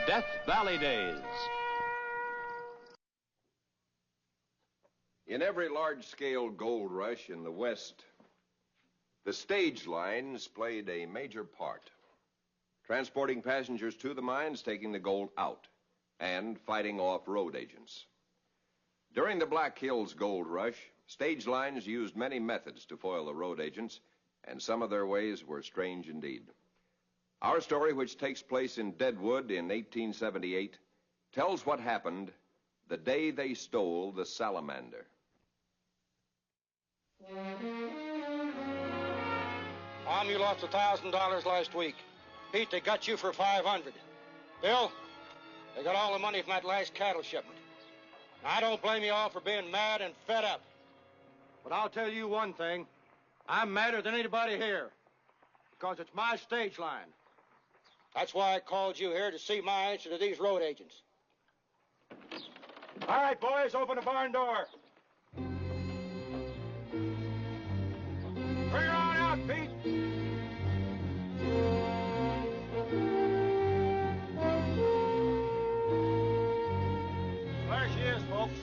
Death Valley Days. In every large-scale gold rush in the West, the stage lines played a major part, transporting passengers to the mines, taking the gold out, and fighting off road agents. During the Black Hills Gold Rush, stage lines used many methods to foil the road agents, and some of their ways were strange indeed. Our story, which takes place in Deadwood in 1878, tells what happened the day they stole the Salamander. Tom, you lost $1,000 last week. Pete, they got you for $500. Bill, they got all the money from that last cattle shipment. Now, I don't blame you all for being mad and fed up. But I'll tell you one thing. I'm madder than anybody here. Because it's my stage line. That's why I called you here, to see my answer to these road agents. All right, boys, open the barn door. Bring her on out, Pete. There she is, folks.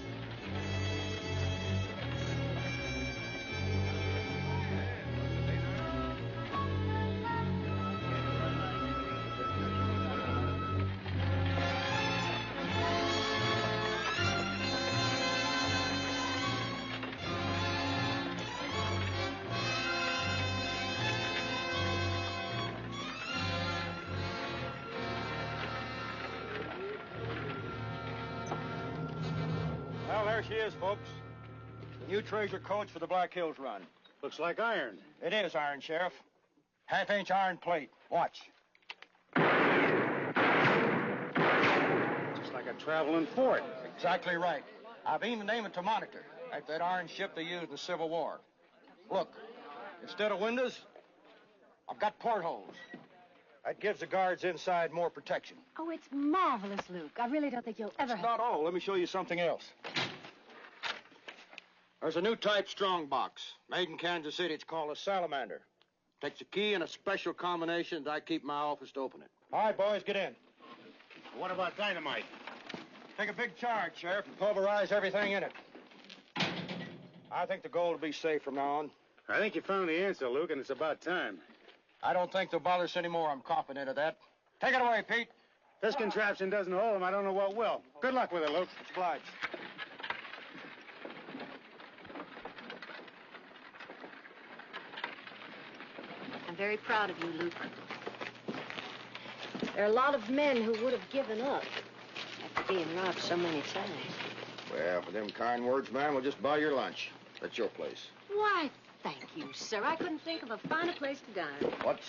Well, there she is, folks. The new treasure coach for the Black Hills run. Looks like iron. It is iron, Sheriff. Half-inch iron plate. Watch. Just like a traveling fort. Exactly right. I've even named it to monitor, like that iron ship they used in the Civil War. Look, instead of windows, I've got portholes. That gives the guards inside more protection. Oh, it's marvelous, Luke. I really don't think you'll ever That's not all. Let me show you something else. There's a new type strong box, made in Kansas City. It's called a Salamander. Takes a key and a special combination that I keep in my office to open it. All right, boys, get in. What about dynamite? Take a big charge, Sheriff, and pulverize everything in it. I think the gold will be safe from now on. I think you found the answer, Luke, and it's about time. I don't think they'll bother us anymore. I'm confident of that. Take it away, Pete. If this contraption doesn't hold them, I don't know what will. Good luck with it, Luke. It's obliged. I'm very proud of you, Luke. There are a lot of men who would have given up after being robbed so many times. Well, for them kind words, ma'am, we'll just buy your lunch. That's your place. Why, thank you, sir. I couldn't think of a finer place to dine. What's,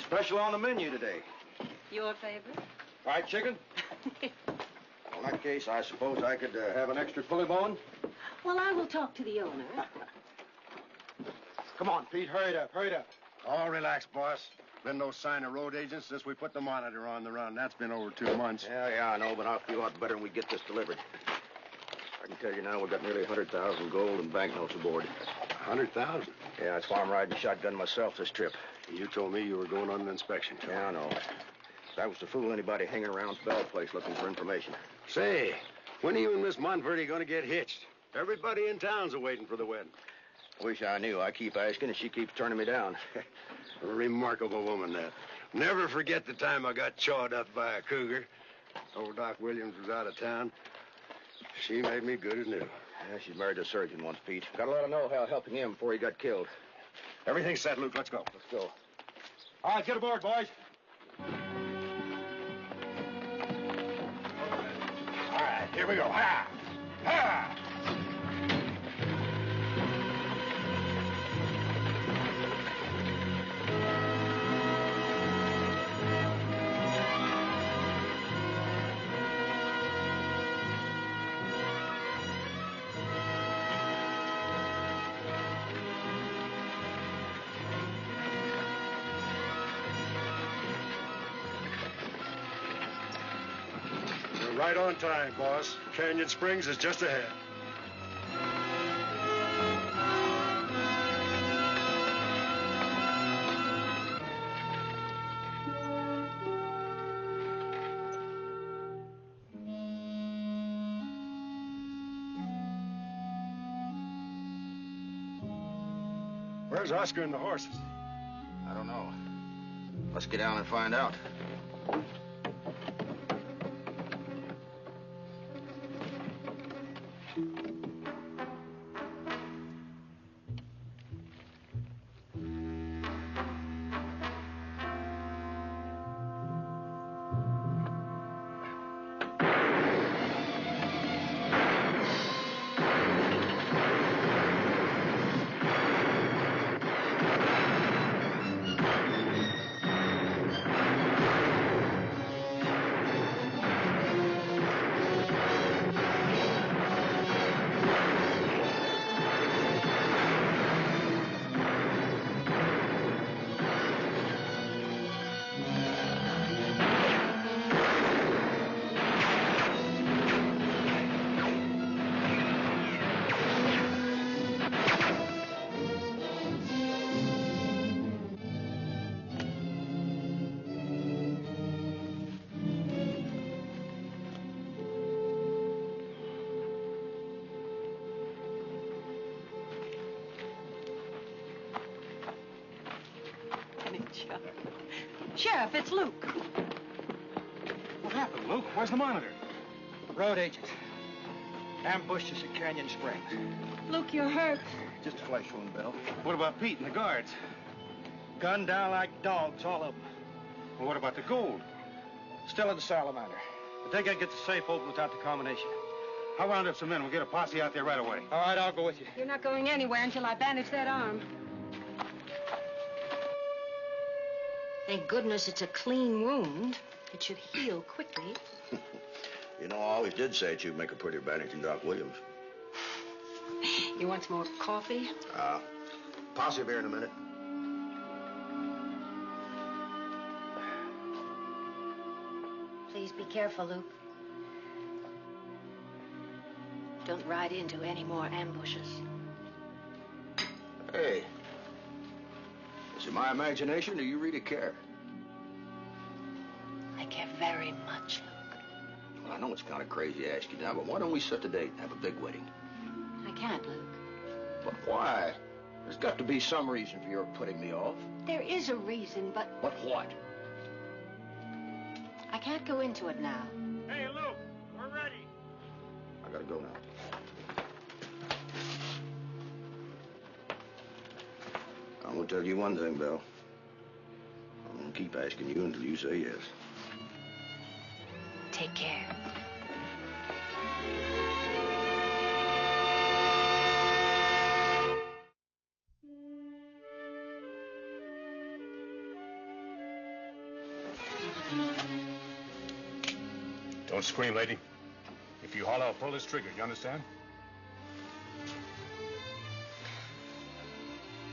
special on the menu today? Your favorite? Fried chicken? In that case, I suppose I could have an extra pulley bone? Well, I will talk to the owner. Come on, Pete. Hurry it up. Hurry it up. All relax, boss. Been no sign of road agents since we put the monitor on the run. That's been over 2 months. Yeah, I know, but I'll feel a lot better when we get this delivered. I can tell you now we've got nearly 100,000 gold and banknotes aboard. 100,000? Yeah, that's why I'm riding shotgun myself this trip. You told me you were going on an inspection. Yeah, I know. That was to fool anybody hanging around Bell Place looking for information. Say, when are you and Miss Montverde going to get hitched? Everybody in town's waiting for the wedding. Wish I knew. I keep asking, and she keeps turning me down. A remarkable woman, that. Never forget the time I got chawed up by a cougar. Old Doc Williams was out of town. She made me good as new. Yeah, she's married a surgeon once, Pete. Got a lot of know-how helping him before he got killed. Everything's set, Luke. Let's go. Let's go. All right, get aboard, boys. All right, here we go. Ha! Ha! right on time, boss. Canyon Springs is just ahead. Where's Oscar and the horses? I don't know. Let's get down and find out. Sheriff, it's Luke. What happened, Luke? Where's the monitor? Road agent. Ambushed us at Canyon Springs. Luke, you're hurt. Just a flesh wound, Bill. What about Pete and the guards? Gunned down like dogs, all of them. Well, what about the gold? Still at the Salamander. But they gotta get the safe open without the combination. I'll round up some men. We'll get a posse out there right away. All right, I'll go with you. You're not going anywhere until I bandage that arm. Thank goodness it's a clean wound. It should heal quickly. You know, I always did say that you'd make a pretty bandage in Doc Williams. You want some more coffee? Posse here in a minute. Please be careful, Luke. Don't ride into any more ambushes. Hey, is it my imagination, or do you really care? I care very much, Luke. Well, I know it's kind of crazy to ask you now, but why don't we set the date and have a big wedding? I can't, Luke. But why? There's got to be some reason for your putting me off. There is a reason, but But what? I can't go into it now. Hey, Luke, we're ready. I gotta go now. I'm gonna tell you one thing, Bill. I'm gonna keep asking you until you say yes. Take care. Don't scream, lady. If you holler, I'll pull this trigger. You understand?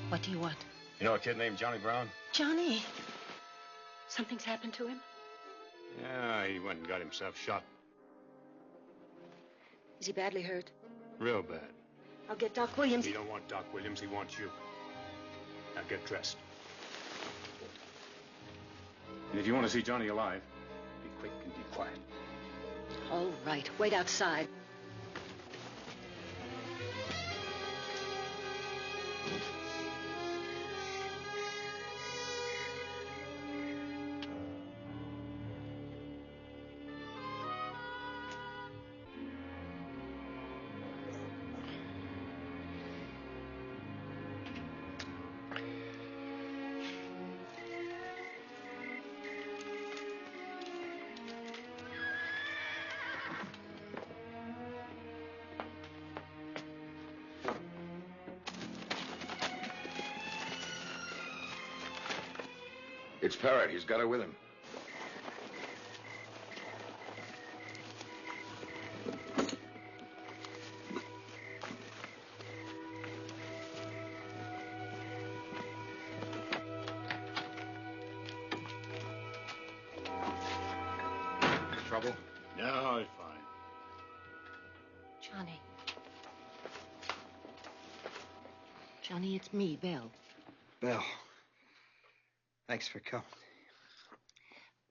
What do you want? You know a kid named Johnny Brown? Johnny. Something's happened to him? Yeah, he went and got himself shot. Is he badly hurt? Real bad. I'll get Doc Williams. He don't want Doc Williams, he wants you. Now get dressed. And if you want to see Johnny alive, be quick and be quiet. All right. Wait outside. It's Parrott. He's got her with him. Trouble? No, it's fine. Johnny. Johnny, it's me, Belle. Belle. Thanks for coming.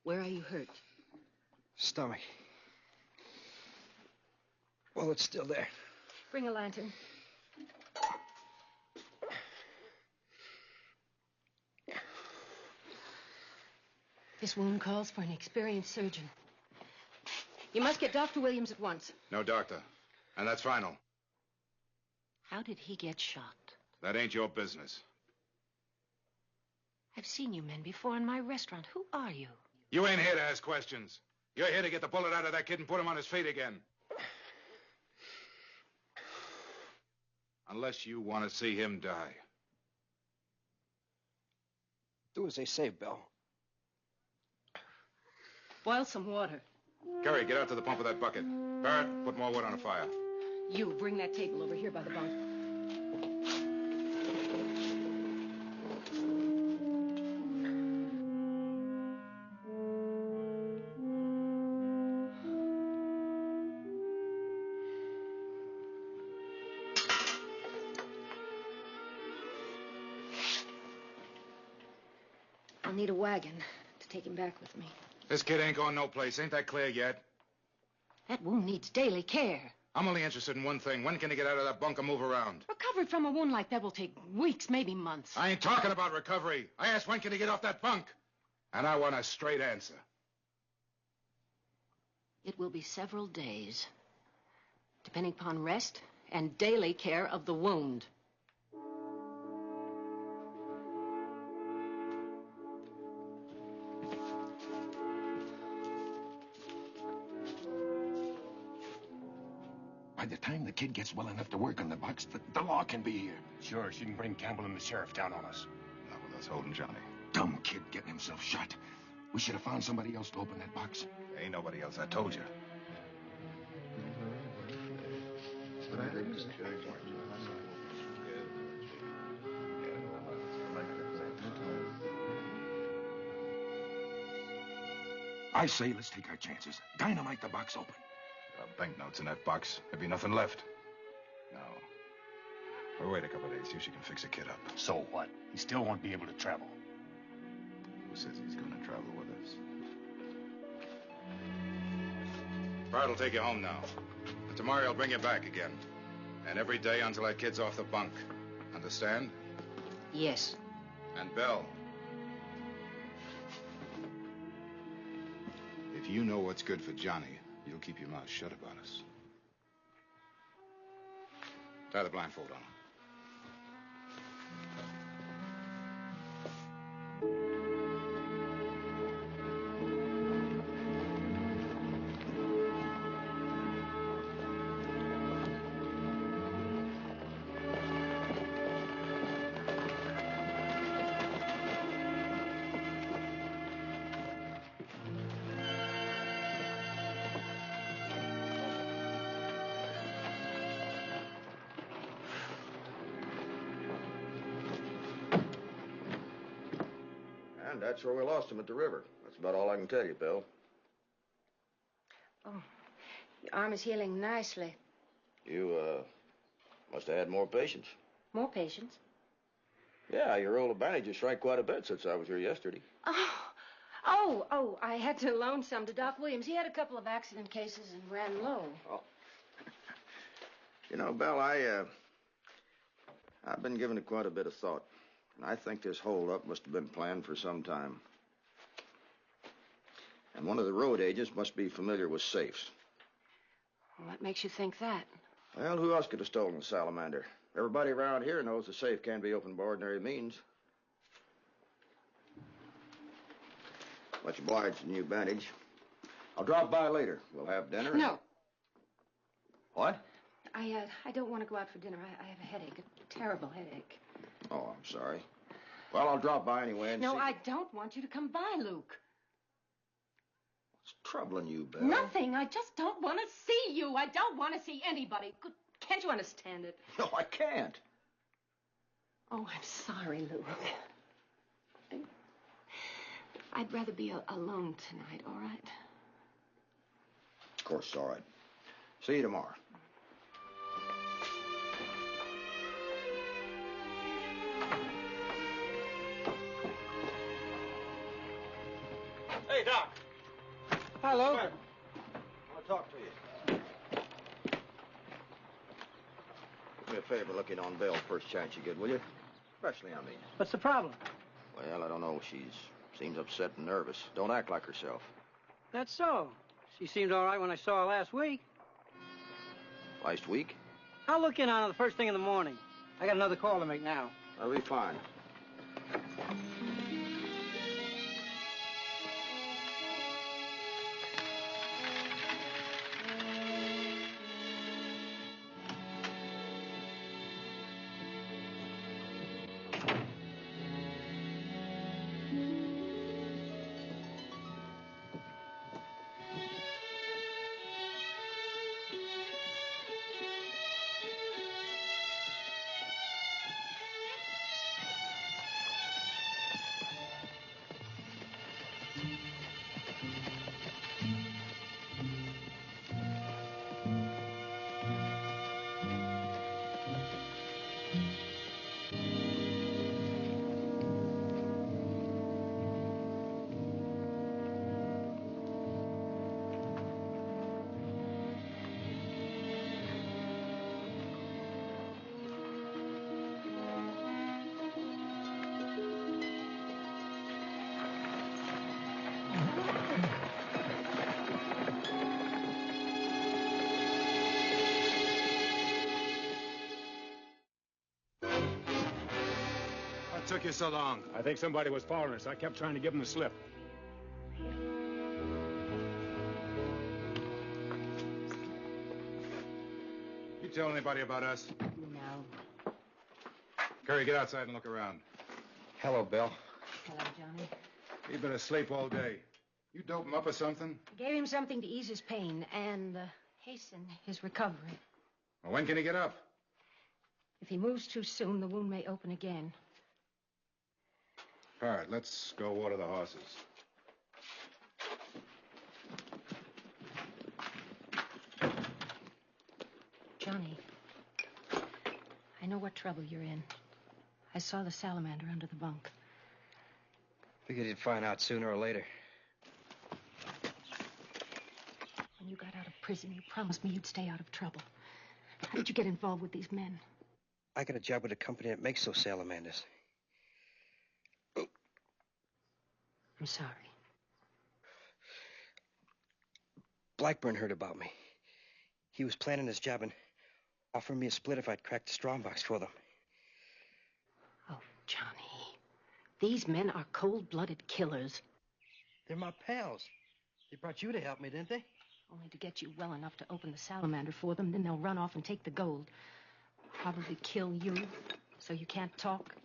Where are you hurt? Stomach. Well, it's still there. Bring a lantern. This wound calls for an experienced surgeon. You must get Dr. Williams at once. No doctor. And that's final. How did he get shot? That ain't your business. I've seen you men before in my restaurant. Who are you? You ain't here to ask questions. You're here to get the bullet out of that kid and put him on his feet again. Unless you want to see him die. Do as they say, Belle. Boil some water. Gary, get out to the pump with that bucket. Barrett, put more wood on the fire. You bring that table over here by the bunk. I'll need a wagon to take him back with me. This kid ain't going no place. Ain't that clear yet? That wound needs daily care. I'm only interested in one thing. When can he get out of that bunk and move around? Recovery from a wound like that will take weeks, maybe months. I ain't talking about recovery. I asked when can he get off that bunk? And I want a straight answer. It will be several days, depending upon rest and daily care of the wound. By the time the kid gets well enough to work on the box, the law can be here. Sure, she can bring Campbell and the sheriff down on us. Not with us holding Johnny. Dumb kid getting himself shot. We should have found somebody else to open that box. Ain't nobody else, I told you. I say let's take our chances. Dynamite the box open. Banknotes in that box. There'd be nothing left. No. We'll wait a couple of days, see if she can fix the kid up. So what? He still won't be able to travel. Who says he's going to travel with us? Bart will take you home now. But tomorrow he'll bring you back again. And every day until that kid's off the bunk. Understand? Yes. And Belle. If you know what's good for Johnny, you'll keep your mouth shut about us. Tie the blindfold on him. And that's where we lost him at the river. That's about all I can tell you, Bill. Oh, your arm is healing nicely. You, must have had more patience. More patience? Yeah, your old bandages shrank quite a bit since I was here yesterday. Oh, I had to loan some to Doc Williams. He had a couple of accident cases and ran low. Oh. You know, Belle, I've been giving it quite a bit of thought. And I think this holdup must have been planned for some time. And one of the road agents must be familiar with safes. What makes you think that? Well, who else could have stolen the Salamander? Everybody around here knows the safe can't be opened by ordinary means. Much obliged for the new bandage. I'll drop by later. We'll have dinner. No. What? I don't want to go out for dinner. I have a headache, a terrible headache. Oh, I'm sorry. Well, I'll drop by anyway and No, see... I don't want you to come by, Luke. What's troubling you, Belle? Nothing. I just don't want to see you. I don't want to see anybody. Can't you understand it? No, I can't. Oh, I'm sorry, Luke. I'd rather be alone tonight, all right? Of course, it's all right. See you tomorrow. Hey, Doc. Hello. I want to talk to you. Do me a favor, look in on Bill first chance you get, will you? Especially on me. What's the problem? Well, I don't know. Seems upset and nervous. Don't act like herself. That's so. She seemed all right when I saw her last week. Last week? I'll look in on her the first thing in the morning. I got another call to make now. That'll be fine. What took you so long? I think somebody was following us. I kept trying to give them the slip. You tell anybody about us? No. Curry, get outside and look around. Hello, Bill. Hello, Johnny. He's been asleep all day. You dope him up or something? I gave him something to ease his pain and hasten his recovery. Well, when can he get up? If he moves too soon, the wound may open again. All right, let's go water the horses. Johnny, I know what trouble you're in. I saw the salamander under the bunk. Figured you'd find out sooner or later. When you got out of prison, you promised me you'd stay out of trouble. How did you get involved with these men? I got a job with a company that makes those salamanders. I'm sorry. Blackburn heard about me. He was planning his job and offered me a split if I'd crack the strongbox for them. Oh, Johnny. These men are cold-blooded killers. They're my pals. They brought you to help me, didn't they? Only to get you well enough to open the salamander for them, then they'll run off and take the gold. Probably kill you, so you can't talk.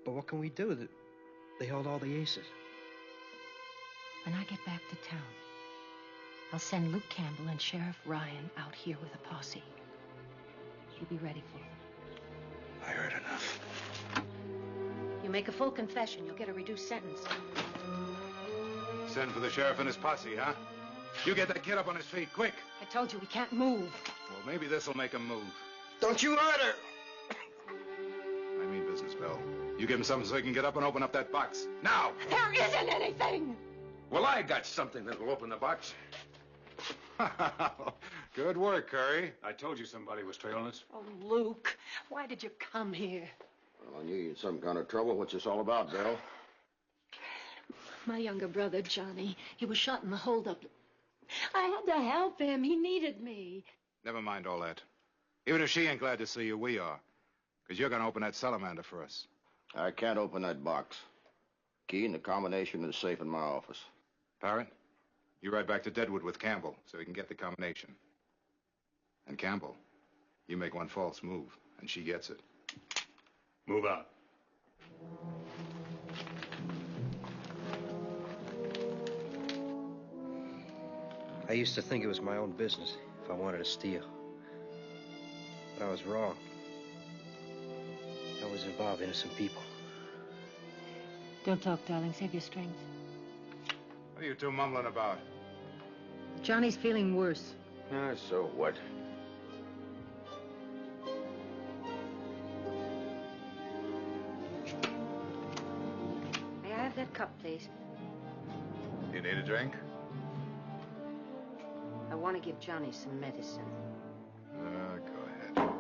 But what can we do? They hold all the aces. When I get back to town, I'll send Luke Campbell and Sheriff Ryan out here with a posse. You'll be ready for them. I heard enough. You make a full confession, you'll get a reduced sentence. Send for the sheriff and his posse, huh? You get that kid up on his feet, quick. I told you we can't move. Well, maybe this'll make him move. Don't you hurt her! I mean business, Bill. You give him something so he can get up and open up that box. Now! There isn't anything! Well, I got something that'll open the box. Good work, Curry. I told you somebody was trailing us. Oh, Luke, why did you come here? Well, I knew you in some kind of trouble. What's this all about, Bill? My younger brother, Johnny, he was shot in the holdup. I had to help him. He needed me. Never mind all that. Even if she ain't glad to see you, we are. Because you're going to open that salamander for us. I can't open that box. Key and the combination in the safe in my office. Parrot, you ride back to Deadwood with Campbell so he can get the combination. And Campbell, you make one false move, and she gets it. Move out. I used to think it was my own business if I wanted to steal. But I was wrong. I was involved innocent people. Don't talk, darling. Save your strength. What are you two mumbling about? Johnny's feeling worse. So what? May I have that cup, please? You need a drink? I want to give Johnny some medicine. Go ahead.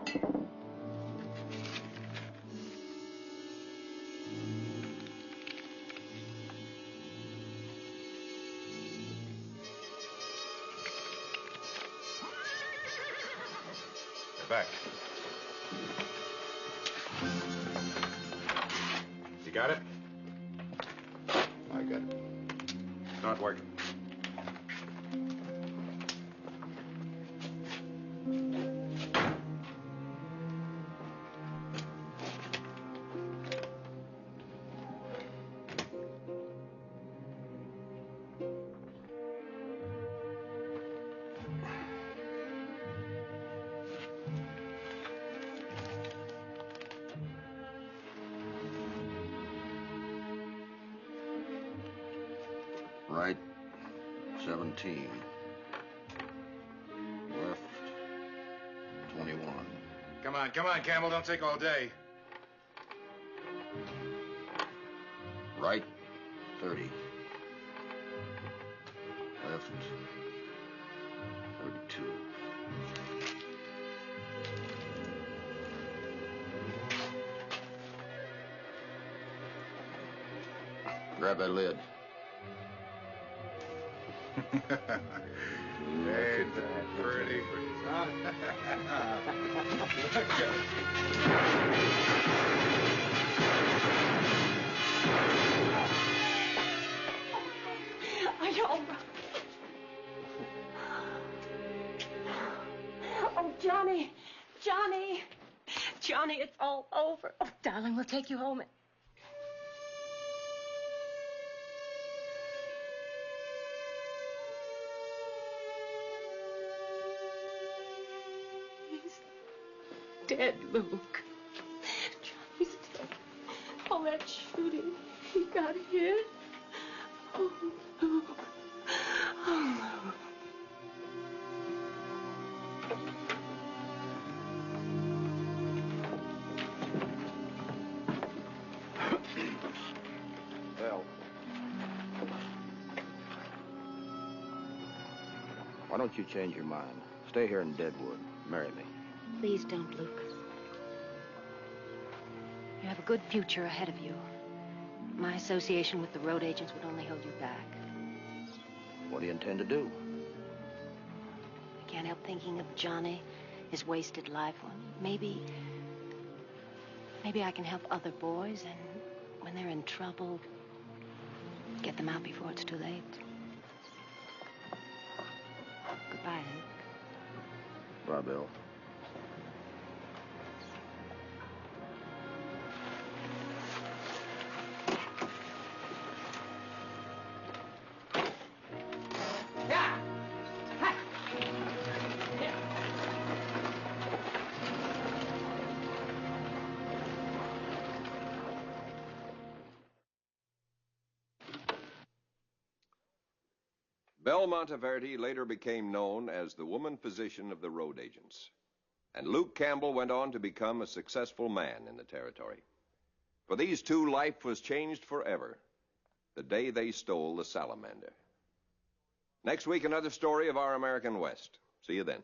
Back. You got it? I got it. It's not working. Right, 17. Left, 21. Come on, Campbell. Don't take all day. Right, 30. Left, 32. Grab that lid. Ain't that pretty? Are you all right? Oh, Johnny. Johnny. Johnny, it's all over. Oh, darling, we'll take you home. Dead, Luke. Johnny's dead. All that shooting. He got hit. Oh, Luke. Oh, Luke. Well, why don't you change your mind? Stay here in Deadwood. Marry me. Please don't, Luke. You have a good future ahead of you. My association with the road agents would only hold you back. What do you intend to do? I can't help thinking of Johnny, his wasted life. Well, maybe I can help other boys, and when they're in trouble, get them out before it's too late. Goodbye, Luke. Bye, Bill. Belle Monteverde later became known as the woman physician of the road agents. And Luke Campbell went on to become a successful man in the territory. For these two, life was changed forever the day they stole the Salamander. Next week, another story of our American West. See you then.